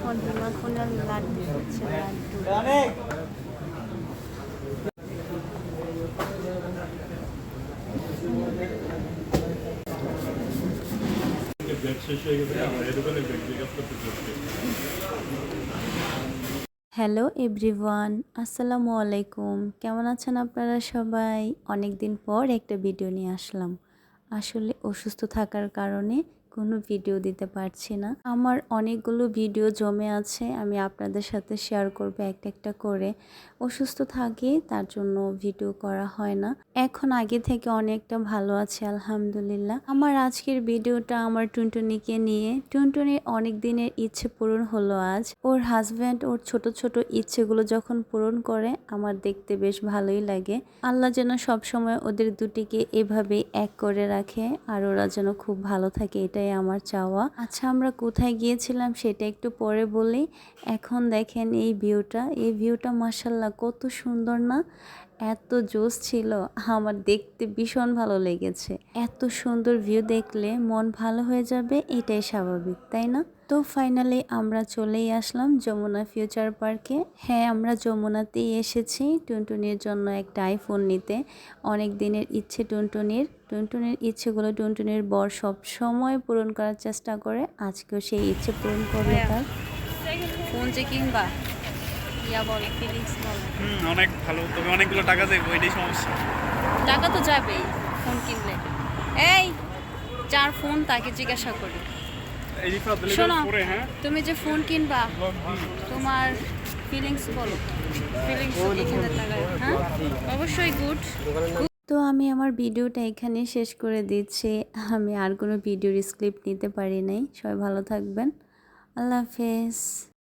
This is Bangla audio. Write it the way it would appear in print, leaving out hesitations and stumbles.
মাখনের লাড্ডু হচ্ছে লাড্ডু। হ্যালো এভরিওয়ান, আসসালামু আলাইকুম। কেমন আছেন আপনারা সবাই? অনেক দিন পর একটা ভিডিও নিয়ে আসলাম। আসলে অসুস্থ থাকার কারণে কোনো ভিডিও দিতে পারছি না। আমার অনেকগুলো ভিডিও জমে আছে, আমি আপনাদের সাথে শেয়ার করব একটা একটা করে। অসুস্থ থাকি তার জন্য ভিডিও করা হয় না। এখন আগে থেকে অনেকটা ভালো আছে আলহামদুলিল্লাহ। আমার আজকের ভিডিওটা আমার টুনটুনিকে নিয়ে। টুনটুনির অনেক দিনের ইচ্ছে পূরণ হলো আজ। ওর হাজব্যান্ড ওর ছোট ছোট ইচ্ছেগুলো যখন পূরণ করে আমার দেখতে বেশ ভালোই লাগে। আল্লাহ যেন সবসময় ওদের দুটিকে এভাবেই এক করে রাখে আর ওরা যেন খুব ভালো থাকে, এটাই আমার চাওয়া। আচ্ছা, আমরা কোথায় গিয়েছিলাম সেটা একটু পরে বলি। এখন দেখেন এই ভিউটা মাশাআল্লাহ কত সুন্দর না? এত জোস ছিল, আমার দেখতে ভীষণ ভালো লেগেছে। এত সুন্দর ভিউ দেখলে মন ভালো হয়ে যাবে, এটাই স্বাভাবিক, তাই না? তো ফাইনালি আমরা চলেই আসলাম যমুনা ফিউচার পার্কে। হ্যাঁ, আমরা যমুনাতেই এসেছি টুনটুনির জন্য একটা আইফোন নিতে। অনেক দিনের ইচ্ছে টুনটুনির ইচ্ছেগুলো টুনটুনির বর সব সময় পূরণ করার চেষ্টা করে। আজকেও সেই ইচ্ছে পূরণ করবে তার। ফোন যে কিনবা, ইয়া বল, ফিলিংস বল। অনেক ভালো, তবে অনেকগুলো টাকা যাবে, ওইটাই সমস্যা। টাকা তো যাবেই ফোন কিনলে। এই যার ফোন তাকে জিজ্ঞাসা করি। শোনো, হ্যাঁ, তুমি যে ফোন কিনবা তোমার ফিলিংস বলো। ফিলিংস এখানে লাগায়, হ্যাঁ অবশ্যই গুড। তো আমি আমার ভিডিওটা এখানে শেষ করে দিচ্ছি। আমি আর কোনো ভিডিওর স্ক্রিপ্ট নিতে পারি নাই। সবাই ভালো থাকবেন, আল্লাহ হাফেজ।